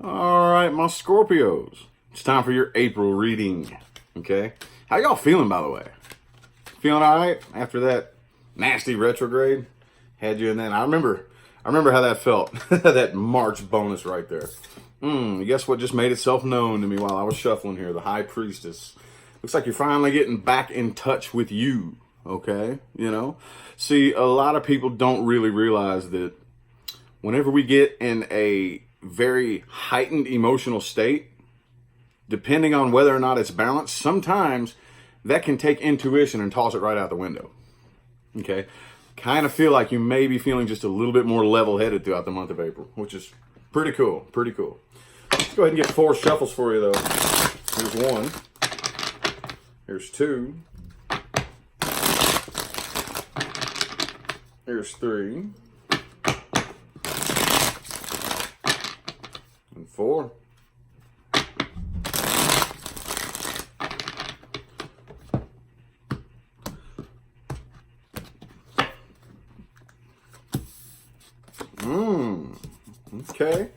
All right, my Scorpios. It's time for your April reading. Okay? How y'all feeling, by the way? Feeling all right after that nasty retrograde? Had you in that? I remember how that felt. That March bonus right there. Guess what just made itself known to me while I was shuffling here? The High Priestess. Looks like you're finally getting back in touch with you. Okay? You know? See, a lot of people don't really realize that whenever we get in a very heightened emotional state, depending on whether or not it's balanced, sometimes that can take intuition and toss it right out the window. Okay? Kind of feel like you may be feeling just a little bit more level-headed throughout the month of April, which is pretty cool. Pretty cool. Let's go ahead and get 4 shuffles for you, though. Here's 1. Here's 2. Here's 3. And 4. Okay.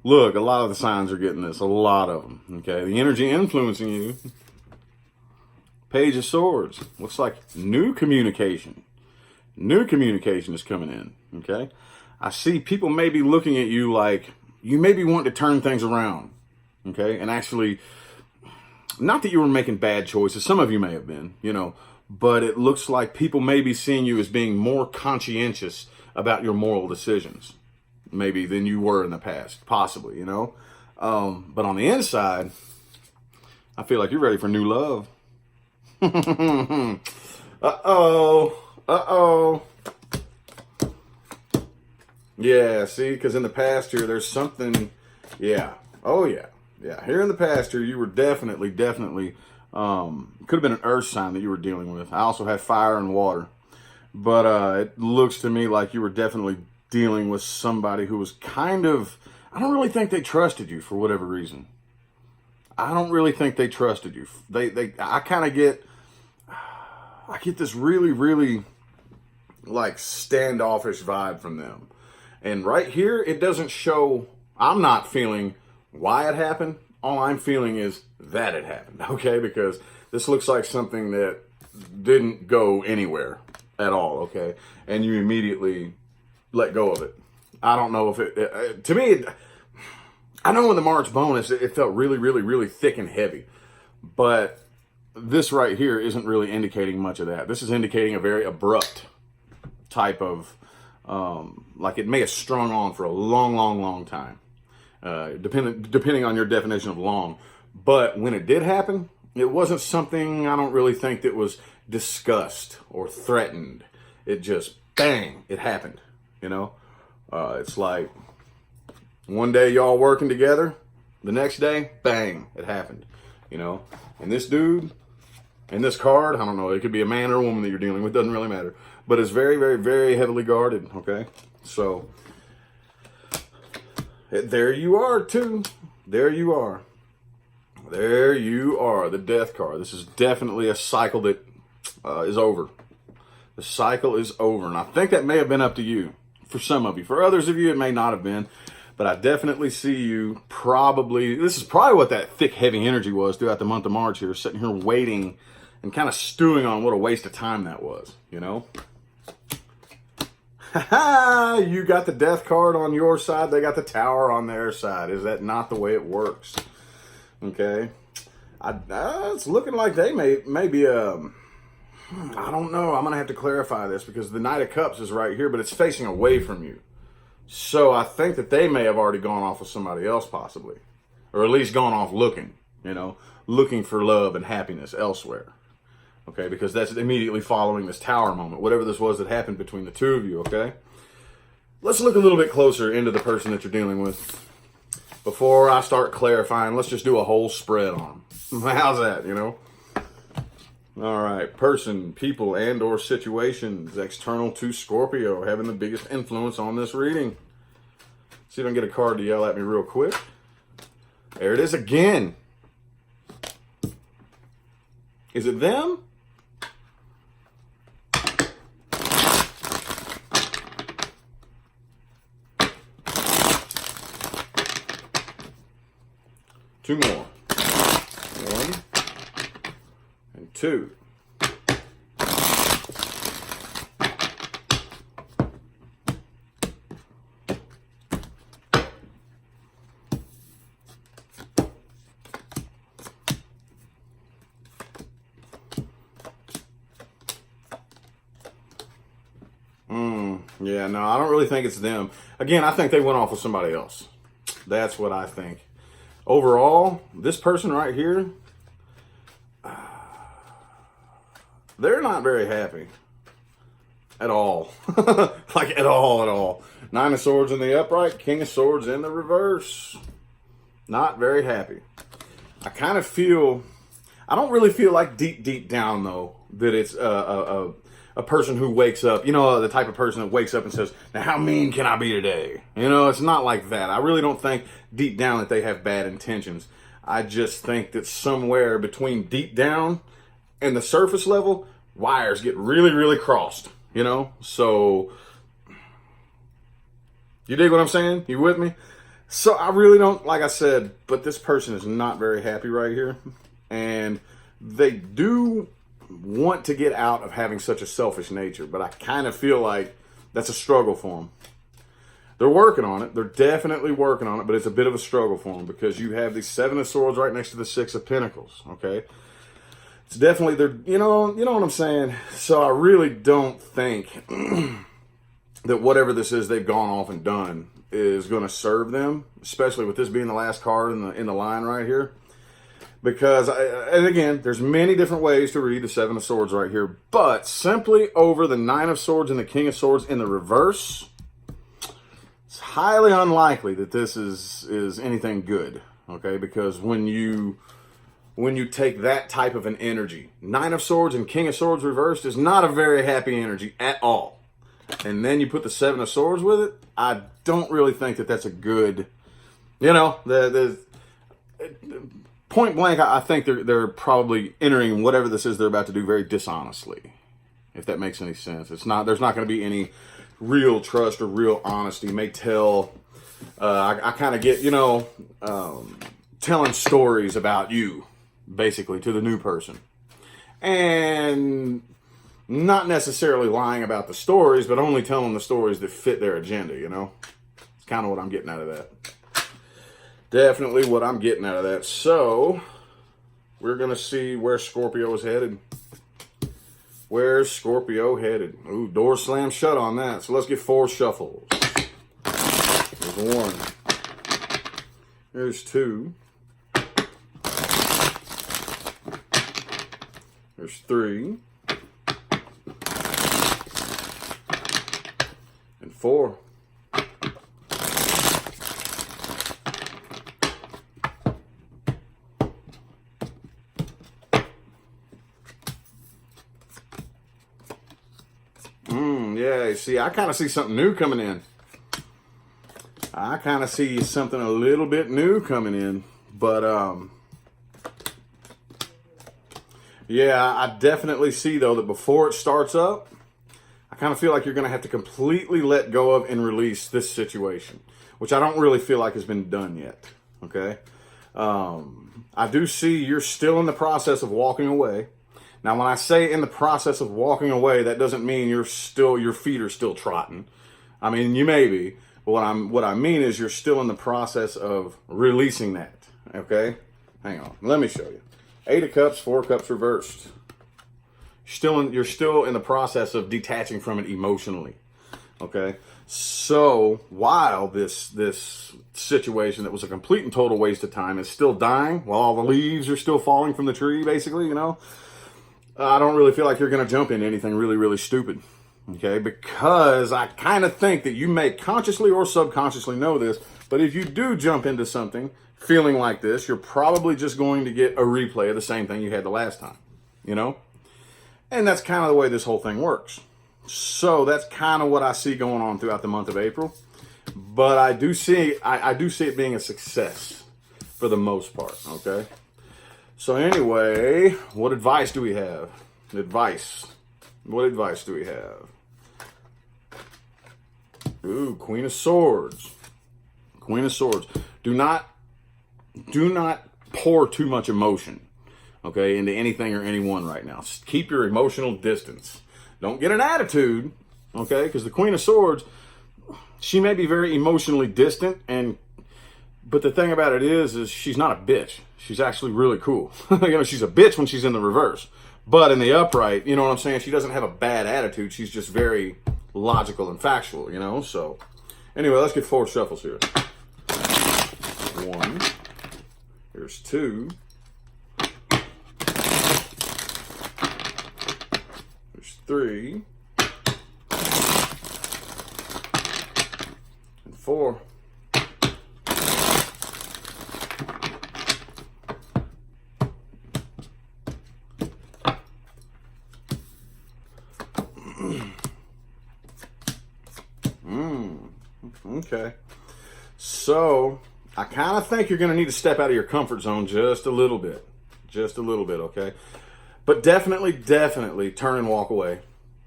Look, a lot of the signs are getting this. A lot of them. Okay. The energy influencing you. Page of Swords. Looks like new communication. New communication is coming in. Okay. I see people may be looking at you like you may be wanting to turn things around. Okay. And actually, not that you were making bad choices. Some of you may have been, but it looks like people may be seeing you as being more conscientious about your moral decisions, maybe, than you were in the past, possibly, But on the inside, I feel like you're ready for new love. Uh-oh. Yeah, see, because in the past year, there's something, yeah. Oh, yeah. Yeah, here in the past year, you were definitely, could have been an earth sign that you were dealing with. I also had fire and water. But it looks to me like you were definitely dealing with somebody who was kind of, I don't really think they trusted you for whatever reason. I don't really think they trusted you. I get this really, really like standoffish vibe from them. And right here, it doesn't show, I'm not feeling why it happened. All I'm feeling is that it happened, okay? Because this looks like something that didn't go anywhere at all, okay? And you immediately let go of it. I don't know if it to me, I know in the March bonus, it felt really, really, really thick and heavy. But this right here isn't really indicating much of that. This is indicating a very abrupt type of, like it may have strung on for a long, long, long time. Depending on your definition of long. But when it did happen, it wasn't something I don't really think that was discussed or threatened. It just, bang, it happened, It's like one day y'all working together, the next day, bang, it happened, And this dude, and this card, I don't know, it could be a man or a woman that you're dealing with, doesn't really matter. But it's very, very, very heavily guarded, okay? So, there you are, too. There you are. There you are, the Death card. This is definitely a cycle that is over. The cycle is over. And I think that may have been up to you. For some of you. For others of you, it may not have been. But I definitely see you probably, this is probably what that thick, heavy energy was throughout the month of March here. Sitting here waiting and kind of stewing on what a waste of time that was, You got the Death card on your side. They got the Tower on their side. Is that not the way it works? Okay. It's looking like they may be, I don't know. I'm going to have to clarify this because the Knight of Cups is right here, but it's facing away from you. So I think that they may have already gone off with somebody else possibly. Or at least gone off looking, looking for love and happiness elsewhere. Okay, because that's immediately following this Tower moment, whatever this was that happened between the two of you, okay? Let's look a little bit closer into the person that you're dealing with. Before I start clarifying, let's just do a whole spread on them. How's that, All right, person, people, and or situations external to Scorpio having the biggest influence on this reading. See if I can get a card to yell at me real quick. There it is again. Is it them? Two more. One and two. Yeah, no, I don't really think it's them. Again, I think they went off with somebody else. That's what I think. Overall, this person right here, they're not very happy. At all. Like, at all. Nine of Swords in the upright, King of Swords in the reverse. Not very happy. I kind of feel, I don't really feel like deep down, though, that it's a person who wakes up, you know, the type of person that wakes up and says, now how mean can I be today? You know, it's not like that. I really don't think deep down that they have bad intentions. I just think that somewhere between deep down and the surface level, wires get really, really crossed, you know? So, you dig what I'm saying? You with me? So I really don't, like I said, but this person is not very happy right here. And they do want to get out of having such a selfish nature, but I kind of feel like that's a struggle for them. They're working on it. They're definitely working on it, but it's a bit of a struggle for them because you have the Seven of Swords right next to the Six of Pentacles, okay? It's definitely, you know what I'm saying? So I really don't think that whatever this is they've gone off and done is going to serve them, especially with this being the last card in the line right here. Because, and again, there's many different ways to read the Seven of Swords right here, but simply over the Nine of Swords and the King of Swords in the reverse, it's highly unlikely that this is anything good, okay? Because when you take that type of an energy, Nine of Swords and King of Swords reversed is not a very happy energy at all. And then you put the Seven of Swords with it, I don't really think that that's a good, you know, point blank, I think they're probably entering whatever this is they're about to do very dishonestly, if that makes any sense. There's not going to be any real trust or real honesty. You may tell, I kind of get, you know, telling stories about you, basically, to the new person. And not necessarily lying about the stories, but only telling the stories that fit their agenda, you know? It's kind of what I'm getting out of that. Definitely what I'm getting out of that. So, we're going to see where Scorpio is headed. Where's Scorpio headed? Ooh, door slammed shut on that. So, let's get 4 shuffles. There's 1. There's 2. There's 3. And 4. Yeah, see, I kind of see something new coming in. I kind of see something a little bit new coming in. But, yeah, I definitely see, though, that before it starts up, I kind of feel like you're going to have to completely let go of and release this situation, which I don't really feel like has been done yet, okay? I do see you're still in the process of walking away. Now, when I say in the process of walking away, that doesn't mean your feet are still trotting. I mean, you may be, but what I mean is you're still in the process of releasing that, okay? Hang on, let me show you. 8 of Cups, 4 of Cups reversed. You're still in the process of detaching from it emotionally, okay? So, while this situation that was a complete and total waste of time is still dying, while all the leaves are still falling from the tree, basically, you know, I don't really feel like you're going to jump into anything really, really stupid, okay? Because I kind of think that you may consciously or subconsciously know this, but if you do jump into something feeling like this, you're probably just going to get a replay of the same thing you had the last time, you know? And that's kind of the way this whole thing works. So that's kind of what I see going on throughout the month of April. But I do see it being a success for the most part, okay? So anyway, what advice do we have? Advice. What advice do we have? Ooh, Queen of Swords. Queen of Swords. Do not pour too much emotion, okay, into anything or anyone right now. Keep your emotional distance. Don't get an attitude, okay, because the Queen of Swords, she may be very emotionally distant, but the thing about it is she's not a bitch. She's actually really cool. She's a bitch when she's in the reverse, but in the upright, you know what I'm saying? She doesn't have a bad attitude. She's just very logical and factual, So anyway, let's get 4 shuffles here. 1. Here's 2. There's 3. And 4. Okay. So I kind of think you're going to need to step out of your comfort zone just a little bit. Just a little bit, okay? But definitely turn and walk away.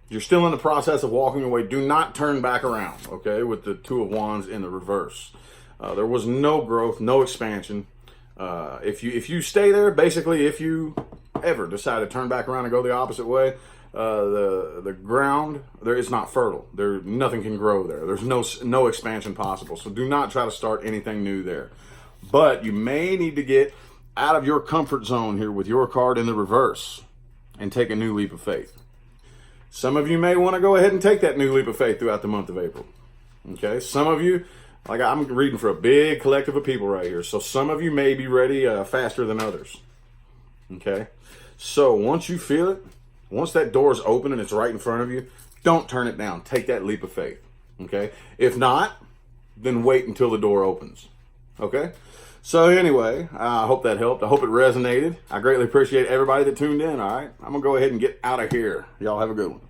You're still in the process of walking away. Do not turn back around, okay, with the 2 of Wands in the reverse. There was no growth, no expansion. If you stay there, basically, if you ever decide to turn back around and go the opposite way, the ground there is not fertile. Nothing can grow there. There's no expansion possible. So do not try to start anything new there. But you may need to get out of your comfort zone here with your card in the reverse and take a new leap of faith. Some of you may want to go ahead and take that new leap of faith throughout the month of April. Okay, some of you, like I'm reading for a big collective of people right here, so some of you may be ready faster than others. Okay, so once you feel it, once that door is open and it's right in front of you, don't turn it down. Take that leap of faith. Okay, if not, then wait until the door opens. Okay, so anyway, I hope that helped. I hope it resonated. I greatly appreciate everybody that tuned in. All right, I'm gonna go ahead and get out of here. Y'all have a good one.